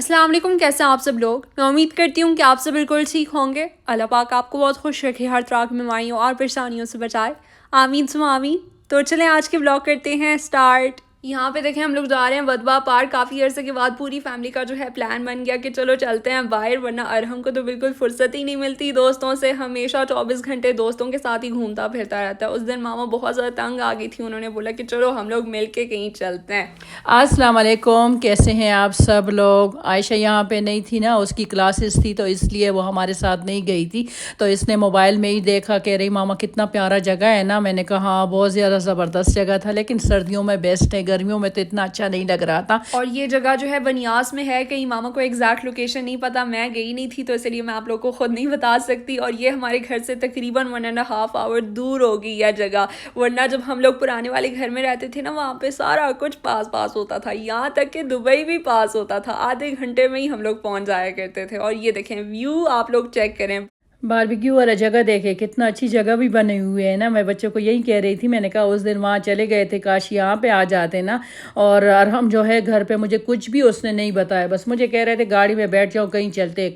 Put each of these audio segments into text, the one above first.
السلام علیکم، کیسے ہیں آپ سب لوگ؟ میں امید کرتی ہوں کہ آپ سب بالکل ٹھیک ہوں گے۔ اللہ پاک آپ کو بہت خوش رکھے، ہر طرح کی بیماریوں اور پریشانیوں سے بچائے، آمین ثم آمین۔ تو چلیں آج کے بلاگ کرتے ہیں اسٹارٹ۔ یہاں پہ دیکھیں ہم لوگ جا رہے ہیں ودوا پارک۔ کافی عرصے کے بعد پوری فیملی کا جو ہے پلان بن گیا کہ چلو چلتے ہیں باہر، ورنہ ارہم کو تو بالکل فرصت ہی نہیں ملتی دوستوں سے، ہمیشہ 24 گھنٹے دوستوں کے ساتھ ہی گھومتا پھرتا رہتا ہے۔ اس دن ماما بہت زیادہ تنگ آ گئی تھی، انہوں نے بولا کہ چلو ہم لوگ مل کے کہیں چلتے ہیں۔ السلام علیکم، کیسے ہیں آپ سب لوگ؟ عائشہ یہاں پہ نہیں تھی نا، اس کی کلاسز تھی تو اس لیے وہ ہمارے ساتھ نہیں گئی تھی، تو اس نے موبائل میں ہی دیکھا، کہہ رہی ماما کتنا پیارا جگہ ہے نا۔ میں نے کہا ہاں بہت زیادہ زبردست جگہ تھا، لیکن سردیوں میں بیسٹ ہے، گرمیوں میں تو اتنا اچھا نہیں لگ رہا تھا۔ اور یہ جگہ جو ہے بنیاس میں ہے، کہیں ماما کو ایگزیکٹ لوکیشن نہیں پتا، میں گئی نہیں تھی تو اس لیے میں آپ لوگ کو خود نہیں بتا سکتی۔ اور یہ ہمارے گھر سے تقریباً 1.5 آور دور ہوگی یہ جگہ، ورنہ جب ہم لوگ پرانے والے گھر میں رہتے تھے نا، وہاں پہ سارا کچھ پاس ہوتا تھا، یہاں تک کہ دبئی بھی پاس ہوتا تھا، آدھے گھنٹے میں ہی ہم لوگ پہنچ جایا کرتے تھے۔ اور یہ دیکھیں ویو، آپ لوگ چیک کریں، باربیکیو والا جگہ دیکھے کتنا اچھی جگہ بھی بنے ہوئے ہے نا۔ میں بچوں کو یہی کہہ رہی تھی، میں نے کہا اس دن وہاں چلے گئے تھے، کاش یہاں پہ آ جاتے نا۔ اور ارہم جو ہے گھر پہ مجھے کچھ بھی اس نے نہیں بتایا، بس مجھے کہہ رہے تھے گاڑی میں بیٹھ جاؤ، کہیں چلتے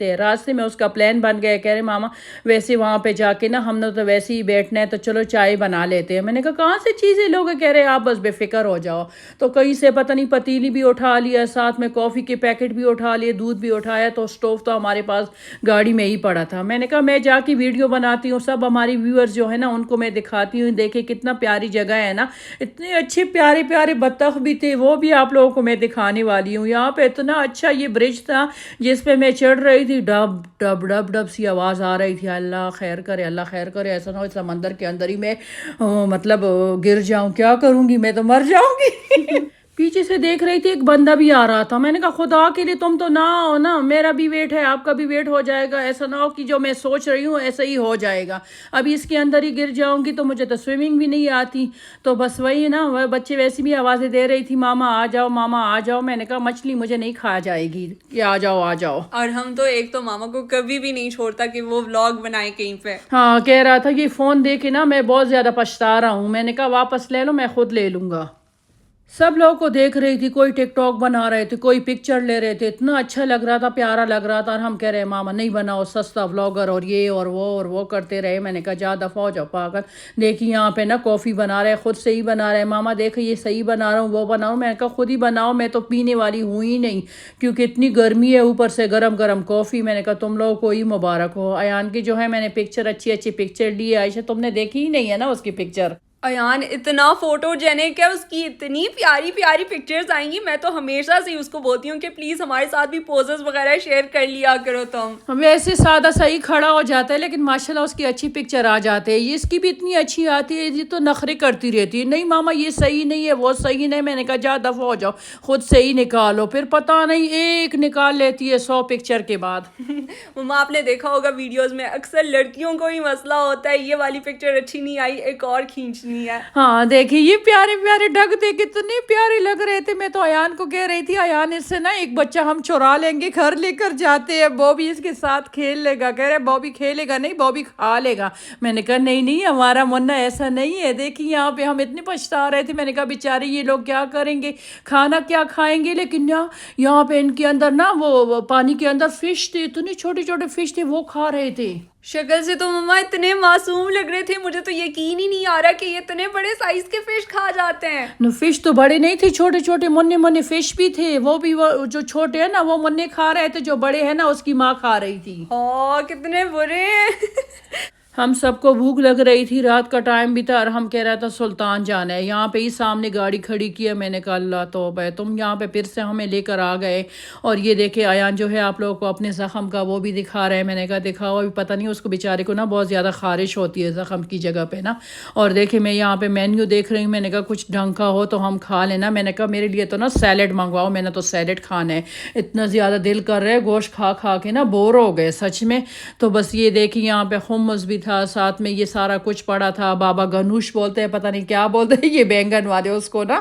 ہیں۔ راستے میں اس کا پلان بن گیا، کہہ رہے ماما ویسے وہاں پہ جا کے نا ہم نے تو ویسے ہی بیٹھنا ہے، تو چلو چائے بنا لیتے ہیں۔ میں نے کہا کہاں سے چیزیں لوگ؟ کہہ رہے آپ بس بے فکر ہو جاؤ۔ تو کہیں سے پتہ نہیں پتیلی بھی اٹھا لیا، ساتھ میں کافی کے پیکٹ بھی اٹھا لیے، دودھ بھی اٹھایا، تو اسٹوو تو ہمارے پاس گاڑی میں ہی پڑا تھا۔ میں نے کہا میں جا کی ویڈیو بناتی ہوں، سب ہماری ویورز جو ہے نا ان کو میں دکھاتی ہوں، دیکھیں کتنا پیاری جگہ ہے نا، اتنے اچھے پیارے بطخ بھی تھے، وہ بھی آپ لوگوں کو میں دکھانے والی ہوں۔ یہاں پہ اتنا اچھا یہ برج تھا جس پہ میں چڑھ رہی تھی، ڈب ڈب ڈب ڈب سی آواز آ رہی تھی۔ اللہ خیر کرے، ایسا نہ ہو سمندر کے اندر ہی میں مطلب گر جاؤں، کیا کروں گی میں، تو مر جاؤں گی۔ پیچھے سے دیکھ رہی تھی ایک بندہ بھی آ رہا تھا، میں نے کہا خدا کے لیے تم تو نہ آؤ نا، میرا بھی ویٹ ہے، آپ کا بھی ویٹ ہو جائے گا، ایسا نہ ہو کہ جو میں سوچ رہی ہوں ایسا ہی ہو جائے گا، ابھی اس کے اندر ہی گر جاؤں گی، تو مجھے تو سوئمنگ بھی نہیں آتی۔ تو بس وہی نا، بچے ویسی بھی آوازیں دے رہی تھی ماما آ جاؤ ماما آ جاؤ۔ میں نے کہا مچھلی مجھے نہیں کھا جائے گی کہ آ جاؤ۔ اور ہم تو ایک تو ماما کو کبھی بھی نہیں چھوڑتا کہ وہ ولاگ بنائے کہیں پہ۔ ہاں کہہ رہا تھا یہ فون دے کے نا میں بہت زیادہ پچھتا رہا ہوں۔ میں نے کہا واپس لے لو، میں خود لے لوں گا۔ سب لوگوں کو دیکھ رہی تھی، کوئی ٹک ٹاک بنا رہے تھے، کوئی پکچر لے رہے تھے، اتنا اچھا لگ رہا تھا، پیارا لگ رہا تھا۔ اور ہم کہہ رہے ماما نہیں بناؤ، سستا ولاگر اور یہ اور وہ کرتے رہے۔ میں نے کہا جا دفعہ ہو جاؤ پاگل، دیکھی یہاں پہ نا کافی بنا رہے، خود سے ہی بنا رہے، ماما دیکھ یہ صحیح بنا رہا ہوں وہ بنا رہا ہوں۔ میں نے کہا خود ہی بناؤ، میں تو پینے والی ہوں ہی نہیں، کیونکہ اتنی گرمی ہے، اوپر سے گرم کافی۔ میں نے کہا تم لوگوں کو ہی مبارک ہو۔ ایان کی جو ہے میں نے پکچر اچھی پکچر لی ہے، عائشہ تم نے دیکھی ہی نہیں ہے نا اس کی پکچر۔ ایان اتنا فوٹو جینک ہے، اس کی اتنی پیاری پکچرز آئیں گی۔ میں تو ہمیشہ سے اس کو بولتی ہوں کہ پلیز ہمارے ساتھ بھی پوزز وغیرہ شیئر کر لیا کرو تم۔ ویسے سادہ صحیح کھڑا ہو جاتا ہے، لیکن ماشاءاللہ اس کی اچھی پکچر آ جاتے ہیں، یہ اس کی بھی اتنی اچھی آتی ہے، یہ تو نخرے کرتی رہتی ہے، نہیں ماما یہ صحیح نہیں ہے وہ صحیح نہیں۔ میں نے کہا جا دفعہ ہو جاؤ، خود سے ہی نکالو، پھر پتہ نہیں ایک نکال لیتی ہے 100 پکچر کے بعد۔ مما آپ نے دیکھا ہوگا ویڈیوز میں اکثر لڑکیوں کو ہی مسئلہ ہوتا ہے، یہ والی پکچر اچھی نہیں آئی، ایک اور کھینچنی ہے۔ ہاں دیکھیے یہ پیارے ڈگ تھے، کتنے پیارے لگ رہے تھے۔ میں تو ایان کو کہہ رہی تھی ایان اس سے نا ایک بچہ ہم چرا لیں گے، گھر لے کر جاتے ہیں، بوبی اس کے ساتھ کھیل لے گا۔ کہہ رہے بوبی کھیلے گا نہیں، بوبی کھا لے گا۔ میں نے کہا نہیں ہمارا منا ایسا نہیں ہے، دیکھیے یہاں پہ ہم اتنے پچھتا رہے تھے۔ میں نے کہا بیچارے یہ لوگ کیا کریں گے، کھانا کیا کھائیں گے، لیکن یہاں پہ ان کے اندر نا وہ پانی کے اندر فش تھے، اتنے چھوٹے فش تھے، وہ کھا رہے تھے۔ شکل سے تو مما اتنے معصوم لگ رہے تھے، مجھے تو یقین ہی نہیں آ رہا کہ یہ اتنے بڑے سائز کے فش کھا جاتے ہیں۔ فش تو بڑے نہیں تھے، چھوٹے منے فش بھی تھے، وہ بھی جو چھوٹے ہیں نا وہ منے کھا رہے تھے، جو بڑے ہیں نا اس کی ماں کھا رہی تھی۔ ہاں کتنے برے ہیں۔ ہم سب کو بھوک لگ رہی تھی، رات کا ٹائم بھی تھا، اور ہم کہہ رہا تھا سلطان جانا ہے، یہاں پہ ہی سامنے گاڑی کھڑی کی ہے۔ میں نے کہا اللہ توبہ ہے، تم یہاں پہ پھر سے ہمیں لے کر آ گئے۔ اور یہ دیکھے ایان جو ہے آپ لوگوں کو اپنے زخم کا وہ بھی دکھا رہے ہیں۔ میں نے کہا دکھاؤ، ابھی پتہ نہیں اس کو بیچارے کو نا بہت زیادہ خارش ہوتی ہے زخم کی جگہ پہ نا۔ اور دیکھے میں یہاں پہ مینیو دیکھ رہی ہوں، میں نے کہا کچھ ڈھنگ کا ہو تو ہم کھا لینا۔ میں نے کہا میرے لیے تو نا سیلڈ منگواؤ، میں نے تو سیلڈ کھانا ہے، اتنا زیادہ دل کر رہا ہے، گوشت کھا کے نا بور ہو گئے سچ میں۔ تو بس یہ دیکھیں یہاں پہ حمص بھی تھا، ساتھ میں یہ سارا کچھ پڑا تھا، بابا گنوش بولتے ہیں، پتہ نہیں کیا بولتے ہیں یہ بینگن والے اس کو نا،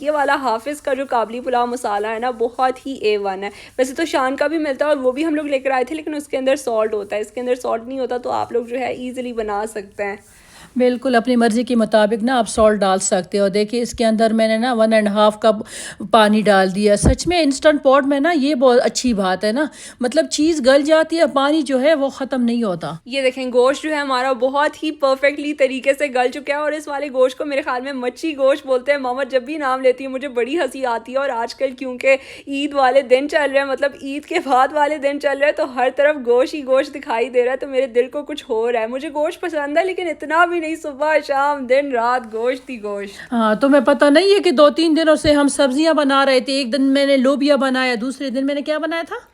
یہ والا حافظ کا جو کابلی پلاؤ مسالہ ہے نا بہت ہی A1 ہے. ویسے تو شان کا بھی ملتا ہے اور وہ بھی ہم لوگ لے کر آئے تھے, لیکن اس کے اندر سالٹ ہوتا ہے, اس کے اندر سالٹ نہیں ہوتا, تو آپ لوگ جو ہے ایزیلی بنا سکتے ہیں. بالکل اپنی مرضی کے مطابق نا آپ سالٹ ڈال سکتے ہو. دیکھیے اس کے اندر میں نے نا 1.5 کپ پانی ڈال دیا. سچ میں انسٹنٹ پاٹ میں نا یہ بہت اچھی بات ہے نا, مطلب چیز گل جاتی ہے, پانی جو ہے وہ ختم نہیں ہوتا. یہ دیکھیں گوشت جو ہے ہمارا بہت ہی پرفیکٹلی طریقے سے گل چکا ہے, اور اس والے گوشت کو میرے خیال میں مچھی گوشت بولتے ہیں. ماما جب بھی نام لیتی ہے مجھے بڑی ہنسی آتی ہے, اور آج کل کیونکہ عید والے دن چل رہے ہیں, مطلب عید کے بعد والے دن چل رہے ہیں, تو ہر طرف گوشت ہی گوشت دکھائی دے رہا ہے, تو میرے دل کو کچھ ہو رہا ہے. مجھے گوشت پسند ہے لیکن اتنا بھی نہیں, صبح شام دن رات گوشت ہی گوشت. ہاں تمہیں پتہ نہیں ہے کہ 2-3 دنوں سے ہم سبزیاں بنا رہے تھے. ایک دن میں نے لوبیا بنایا, دوسرے دن میں نے کیا بنایا تھا؟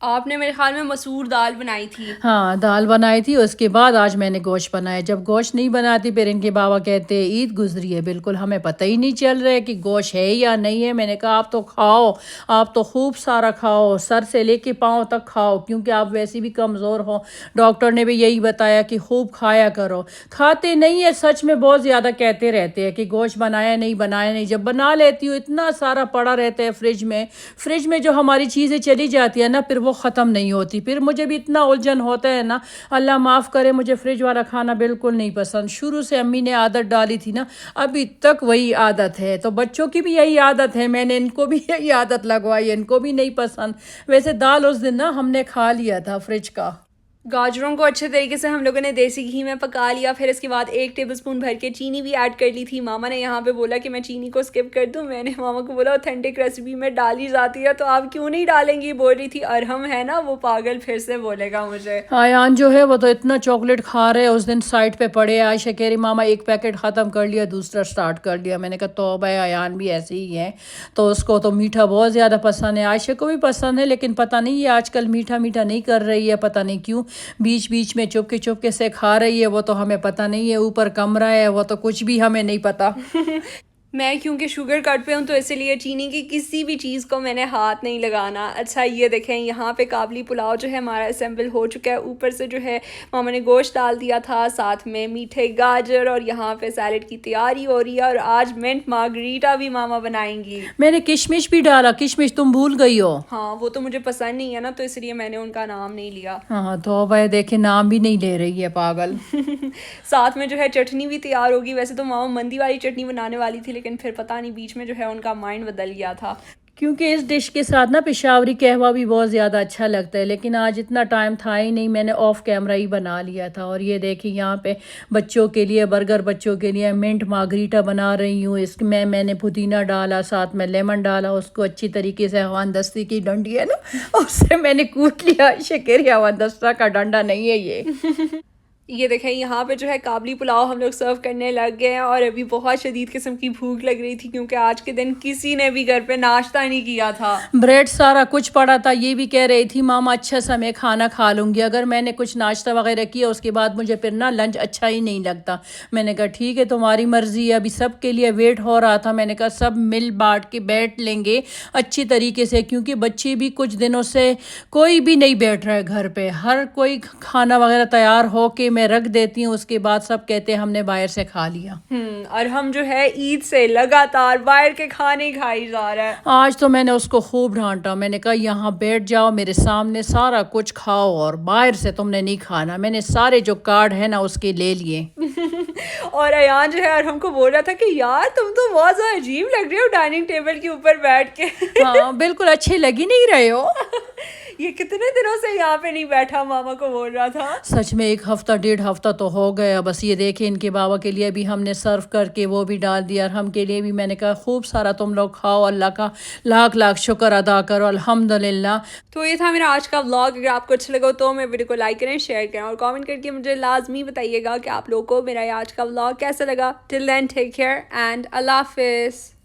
آپ نے میرے خیال میں مسور دال بنائی تھی. ہاں دال بنائی تھی. اس کے بعد آج میں نے گوشت بنایا. جب گوشت نہیں بناتی پھر ان کے بابا کہتے ہیں عید گزری ہے, بالکل ہمیں پتہ ہی نہیں چل رہا ہے کہ گوشت ہے یا نہیں ہے. میں نے کہا آپ تو کھاؤ, آپ تو خوب سارا کھاؤ, سر سے لے کے پاؤں تک کھاؤ, کیونکہ آپ ویسے بھی کمزور ہو. ڈاکٹر نے بھی یہی بتایا کہ خوب کھایا کرو. کھاتے نہیں ہے, سچ میں بہت زیادہ کہتے رہتے ہیں کہ گوشت بنایا نہیں بنایا نہیں. جب بنا لیتی ہوں اتنا سارا پڑا رہتا ہے فریج میں جو ہماری چیزیں چلی جاتی ہے نا پھر وہ ختم نہیں ہوتی. پھر مجھے بھی اتنا الجھن ہوتا ہے نا, اللہ معاف کرے, مجھے فریج والا کھانا بالکل نہیں پسند. شروع سے امی نے عادت ڈالی تھی نا, ابھی تک وہی عادت ہے. تو بچوں کی بھی یہی عادت ہے, میں نے ان کو بھی یہی عادت لگوائی, ان کو بھی نہیں پسند. ویسے دال اس دن نا ہم نے کھا لیا تھا فریج کا. گاجروں کو اچھے طریقے سے ہم لوگوں نے دیسی گھی میں پکا لیا. پھر اس کے بعد 1 ٹیبل اسپون بھر کے چینی بھی ایڈ کر لی تھی. ماما نے یہاں پہ بولا کہ میں چینی کو اسکپ کر دوں. میں نے ماما کو بولا اوتھینٹک ریسیپی میں ڈالی جاتی ہے تو آپ کیوں نہیں ڈالیں گی, بول رہی تھی. ارہم ہے نا وہ پاگل پھر سے بولے گا مجھے. ایان جو ہے وہ تو اتنا چاکلیٹ کھا رہے, اس دن سائڈ پہ پڑے. عائشہ کہہ رہی ماما 1 پیکٹ ختم کر لیا, دوسرا سٹارٹ کر لیا. میں نے کہا توبہ, ایان بھی ایسے ہی ہے, تو اس کو تو میٹھا بہت زیادہ پسند ہے. عائشہ کو بھی پسند ہے, لیکن پتہ نہیں یہ آج کل میٹھا نہیں کر رہی ہے, پتہ نہیں کیوں. بیچ میں چپکے سے کھا رہی ہے, وہ تو ہمیں پتہ نہیں ہے. اوپر کمرہ ہے, وہ تو کچھ بھی ہمیں نہیں پتہ. میں کیونکہ شوگر کٹ پہ ہوں تو اسی لیے چینی کی کسی بھی چیز کو میں نے ہاتھ نہیں لگانا. اچھا یہ دیکھیں یہاں پہ کابلی پلاؤ جو ہے ہمارا اسمبل ہو چکا ہے. اوپر سے جو ہے ماما نے گوشت ڈال دیا تھا, ساتھ میں میٹھے گاجر, اور یہاں پہ سیلڈ کی تیاری ہو رہی ہے. اور آج منٹ مارگریٹا بھی ماما بنائیں گی. میں نے کشمش بھی ڈالا. کشمش تم بھول گئی ہو. ہاں وہ تو مجھے پسند نہیں ہے نا, تو اس لیے میں نے ان کا نام نہیں لیا. ہاں تو بھائی دیکھیں نام بھی نہیں لے رہی ہے پاگل. ساتھ میں جو ہے چٹنی بھی تیار ہوگی. ویسے تو ماما مندی والی چٹنی بنانے والی تھی, لیکن پھر پتہ نہیں بیچ میں جو ہے ان کا مائنڈ بدل گیا تھا. کیونکہ اس ڈش کے ساتھ نا پشاوری قہوہ بھی بہت زیادہ اچھا لگتا ہے, لیکن آج اتنا ٹائم تھا ہی نہیں, میں نے آف کیمرہ ہی بنا لیا تھا. اور یہ دیکھیں یہاں پہ بچوں کے لیے برگر, بچوں کے لیے منٹ مارگریٹا بنا رہی ہوں. اس میں نے پودینہ ڈالا, ساتھ میں لیمن ڈالا, اس کو اچھی طریقے سے ہون دستی کی ڈنڈی ہے نا اس سے میں نے کوٹ لیا. شکر ہون دستہ کا ڈنڈا نہیں ہے یہ. یہ دیکھیں یہاں پہ جو ہے کابلی پلاؤ ہم لوگ سرو کرنے لگ گئے ہیں, اور ابھی بہت شدید قسم کی بھوک لگ رہی تھی کیونکہ آج کے دن کسی نے بھی گھر پہ ناشتہ نہیں کیا تھا. بریڈ سارا کچھ پڑا تھا. یہ بھی کہہ رہی تھی ماما اچھا سا میں کھانا کھا لوں گی, اگر میں نے کچھ ناشتہ وغیرہ کیا اس کے بعد مجھے پھر نا لنچ اچھا ہی نہیں لگتا. میں نے کہا ٹھیک ہے تمہاری مرضی ہے. ابھی سب کے لیے ویٹ ہو رہا تھا, میں نے کہا سب مل بانٹ کے بیٹھ لیں گے اچھی طریقے سے, کیونکہ بچے بھی کچھ دنوں سے کوئی بھی نہیں بیٹھ رہا ہے گھر پہ. ہر کوئی کھانا وغیرہ تیار ہو کے میں رکھ دیتی ہوں, اس کے بعد سب کہتے ہیں ہم نے باہر سے کھا لیا. اور ہم جو ہے عید سے لگاتار باہر کے کھانے کھائی جا رہا ہے. آج تو میں نے اس کو خوب ڈھانٹا. میں نے کہا یہاں بیٹھ جاؤ میرے سامنے, سارا کچھ کھاؤ, اور باہر سے تم نے نہیں کھانا. میں نے سارے جو کارڈ ہے نا اس کے لے لیے. اور ایان جو ہے اور ہم کو بول رہا تھا کہ یار تم تو بہت زیادہ عجیب لگ رہی ہو ڈائننگ ٹیبل کے اوپر بیٹھ کے. ہاں بالکل اچھے لگ ہی نہیں رہے ہو. یہ کتنے دنوں سے یہاں پہ نہیں بیٹھا, ماما کو بول رہا تھا. سچ میں 1 ہفتہ 1.5 ہفتہ تو ہو گیا. بس یہ دیکھیں ان کے بابا کے لیے بھی ہم نے سرو کر کے وہ بھی ڈال دیا, اور ہم کے لیے بھی. میں نے کہا خوب سارا تم لوگ کھاؤ, اللہ کا لاکھ لاکھ شکر ادا کرو, الحمدللہ. تو یہ تھا میرا آج کا ولاگ. اگر آپ کو اچھا لگا تو میرے ویڈیو کو لائک کریں, شیئر کریں, اور کامنٹ کر کے مجھے لازمی بتائیے گا کہ آپ لوگوں کو میرا یہ آج کا ولاگ کیسا لگا. ٹل دین ٹیک کیئر اینڈ اللہ حافظ.